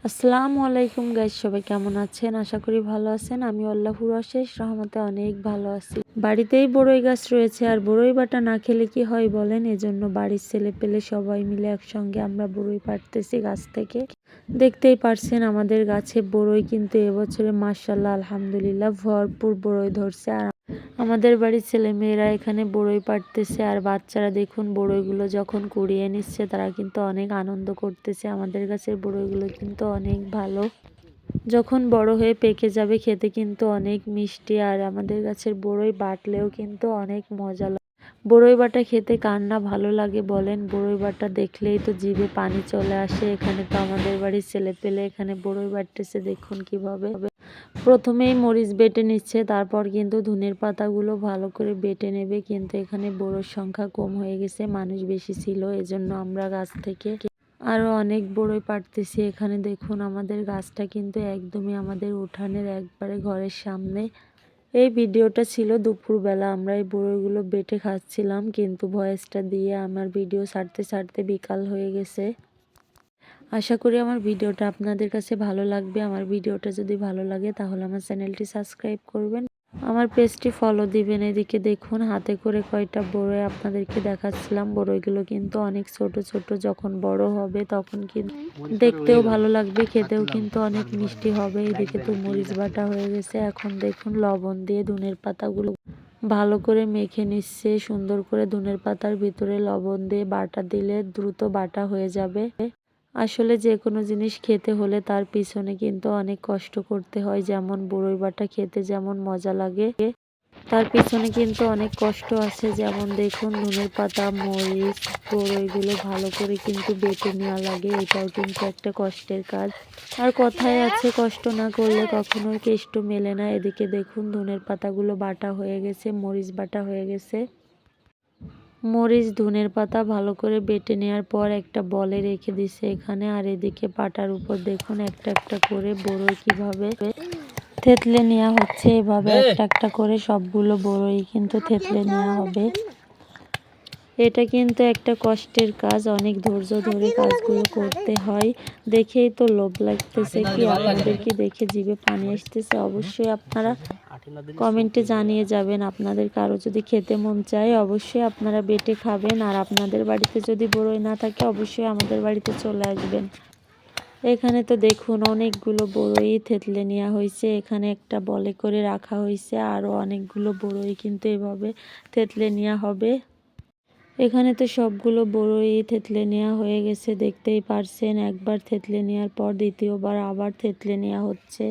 আসসালামু আলাইকুম গাইস, সবাই কেমন আছেন? আশা করি ভালো আছেন। আমি আল্লাহর অশেষ রহমতে অনেক ভালো আছি। বাড়িতেই বড়ই গাছ রয়েছে, আর বড়ই বাটা না খেলে কি হয় বলেন? এজন্য বাড়ির ছেলে পেলে সবাই মিলে একসঙ্গে আমরা বড়ই পাড়তেছি গাছ থেকে। দেখতেই পারছেন আমাদের গাছে বড়ই কিন্তু এবছরে মাশাআল্লাহ আলহামদুলিল্লাহ ভরপুর বড়ই ধরছে। আর আমাদের বাড়ির ছেলে মেয়েরা এখানে বড়ই পাড়তেছে, আর বাচ্চারা দেখুন বড়ইগুলো যখন কুড়িয়ে নিচ্ছে তারা কিন্তু অনেক আনন্দ করতেছে। আমাদের গাছের বড়ইগুলো কিন্তু অনেক ভালো, যখন বড় হয়ে পেকে যাবে খেতে কিন্তু অনেক মিষ্টি। আর আমাদের গাছের বড়ই বাটলেও কিন্তু অনেক মজা লাগে। বড়ই বাটা খেতে কার না ভালো লাগে বলেন? বড়ই বাটা দেখলেই তো জিভে পানি চলে আসে। এখানে তো আমাদের বাড়ির ছেলে পেলে এখানে বড়ই বাটতেছে, দেখুন কিভাবে। প্রথমেই মরিচ বেটে নিচ্ছে, তারপর কিন্তু ধনের পাতাগুলো ভালো করে বেটে নেবে। কিন্তু এখানে বড়োর সংখ্যা কম হয়ে গেছে, মানুষ বেশি ছিল, এজন্য আমরা গাছ থেকে আরও অনেক বড়ই পাড়তেছি। এখানে দেখুন আমাদের গাছটা কিন্তু একদমই আমাদের উঠানের একবারে ঘরের সামনে। এই ভিডিওটা ছিল দুপুরবেলা, আমরা এই বড়ইগুলো বেটে খাচ্ছিলাম, কিন্তু ভয়েসটা দিয়ে আমার ভিডিও ছাড়তে ছাড়তে বিকাল হয়ে গেছে। আশা করি আমার ভিডিওটা আপনাদের কাছে ভালো লাগবে। আমার ভিডিওটা যদি ভালো লাগে তাহলে আমার চ্যানেলটি সাবস্ক্রাইব করবেন, আমার পেজটি ফলো দিবেন। এদিকে দেখুন হাতে করে কয়টা বড়ই আপনাদেরকে দেখাচ্ছিলাম। বড়ইগুলো কিন্তু অনেক ছোট ছোট, যখন বড় হবে তখন কিন্তু দেখতেও ভালো লাগবে, খেতেও কিন্তু অনেক মিষ্টি হবে। এদিকে তো মরিচ বাটা হয়ে গেছে, এখন দেখুন লবণ দিয়ে ধনের পাতাগুলো ভালো করে মেখে নিচ্ছে সুন্দর করে। ধনের পাতার ভিতরে লবণ দিয়ে বাটা দিলে দ্রুত বাটা হয়ে যাবে। আসলে যে কোনো জিনিস খেতে হলে তার পিছনে কিন্তু অনেক কষ্ট করতে হয়। যেমন বড়ই বাটা খেতে যেমন মজা লাগে, তার পিছনে কিন্তু অনেক কষ্ট আছে। যেমন দেখুন ধনের পাতা, মরিচ, বড়ইগুলো ভালো করে কিন্তু বেটে নেওয়া লাগে, এটাও কিন্তু একটা কষ্টের কাজ। আর কথায় আছে কষ্ট না করলে কখনোই কেষ্ট মেলে না। এদিকে দেখুন ধনের পাতাগুলো বাটা হয়ে গেছে, মরিচ বাটা হয়ে গেছে। মরিচ ধনের পাতা ভালো করে বেটে নেওয়ার পর একটা বলে রেখে দিছে এখানে। আর এদিকে পাটার উপর দেখুন একটা একটা করে বড়ই কিভাবে থেতলে নেওয়া হচ্ছে। এভাবে একটা একটা করে সবগুলো বড়ই কিন্তু থেতলে নেওয়া হবে। এটা কিন্তু একটা কষ্টের কাজ, অনেক ধৈর্য ধরে কাজগুলো করতে হয়। দেখেই তো লোভ লাগতেছে, কি আপনাদের কি দেখে জিভে পানি আসতেছে? অবশ্যই আপনারা কমেন্টে জানিয়ে যাবেন। আপনাদের কারো যদি খেতে মন চায় অবশ্যই আপনারা বেটে খাবেন। আর আপনাদের বাড়িতে যদি বড়ই না থাকে অবশ্যই আমাদের বাড়িতে চলে আসবেন। এখানে তো দেখুন অনেকগুলো বড়ই থেতলে নেওয়া হয়েছে, এখানে একটা বলে করে রাখা হয়েছে। আরও অনেকগুলো বড়ই কিন্তু এভাবে থেতলে নেওয়া হবে। এখানে তো সবগুলো বড়ই থেতলে নেওয়া হয়ে গেছে, দেখতেই পারছেন। একবার থেতলে নেওয়ার পর দ্বিতীয়বার আবার থেতলে নেওয়া হচ্ছে।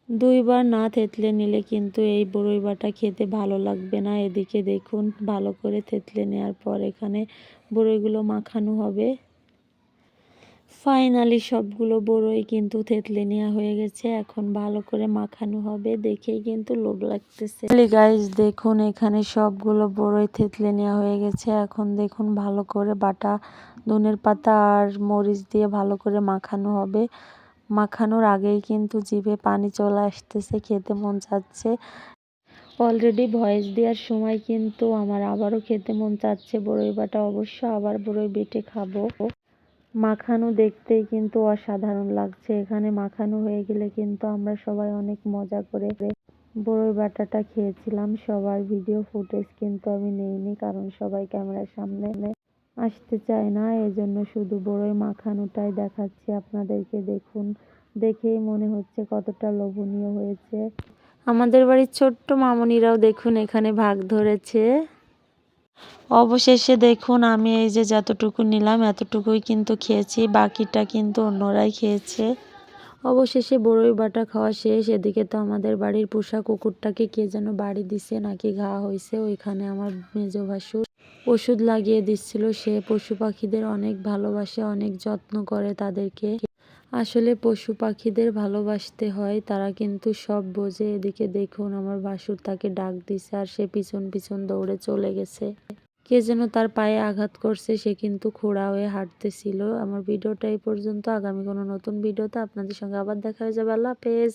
দুইবার না থেতলে নিলে কিন্তু এই বড়ই বাটা খেতে ভালো লাগবে না। এদিকে দেখুন ভালো করে থেতলে নেওয়ার পর এখানে বড়ইগুলো মাখানো হবে। ফাইনালি সবগুলো বড়ই কিন্তু থেতলে নেওয়া হয়ে গেছে, এখন ভালো করে মাখানো হবে। দেখেই কিন্তু লোভ লাগতেছে। গাইস দেখুন এখানে সবগুলো বড়ই থেতলে নেওয়া হয়ে গেছে, এখন দেখুন ভালো করে বাটা ধনের পাতা আর মরিচ দিয়ে ভালো করে মাখানো হবে। মাখানোর আগেই কিন্তু জিভে পানি চলে আসতেছে, খেতে মন চাচ্ছে। অলরেডি ভয়েস দেওয়ার সময় কিন্তু আমার আবারও খেতে মন চাচ্ছে বড়ই বাটা। অবশ্য আবার বড়ই বেটে খাবো। মাখানো দেখতেই কিন্তু অসাধারণ লাগছে। এখানে মাখানো হয়ে গেলে কিন্তু আমরা সবাই অনেক মজা করে বড়ই বাটাটা খেয়েছিলাম। সবার ভিডিও ফুটেজ কিন্তু আমি নেইনি, কারণ সবাই ক্যামেরার সামনে আসতে চায় না, এজন্য শুধু বড়ই মাখানোটাই দেখাচ্ছি আপনাদেরকে। দেখুন দেখেই মনে হচ্ছে কতটা লোভনীয় হয়েছে। আমাদের বাড়ির ছোট্ট মামুনিরাও দেখুন এখানে ভাগ ধরেছে। অবশেষে দেখুন আমি এই যে যতটুকু নিলাম এতটুকুই কিন্তু খেয়েছি, বাকিটা কিন্তু অন্যরাই খেয়েছে। অবশেষে বড়ই বাটা খাওয়া শেষ। এদিকে তো আমাদের বাড়ির পোষা কুকুরটাকে কে যেন বাড়ি দিছে, নাকি ঘা হয়েছে, ওইখানে আমার মেজো ভাসুর ওষুধ লাগিয়ে দিচ্ছিল। সে পশু পাখিদের অনেক ভালোবাসে, অনেক যত্ন করে তাদেরকে। আসলে পশু পাখিদের ভালোবাসতে হয়, তারা কিন্তু সব বোঝে। এদিকে দেখুন আমার ভাসুর তাকে ডাক দিছে, আর সে পিছন পিছন দৌড়ে চলে গেছে। কে যেন তার পায়ে আঘাত করছে, সে কিন্তু খোঁড়া হয়ে হাঁটতেছিল। আমার ভিডিওটা এই পর্যন্ত। আগামী কোনো নতুন ভিডিওতে আপনাদের সঙ্গে আবার দেখা হয়ে যাবে। আল্লাহ হাফেজ।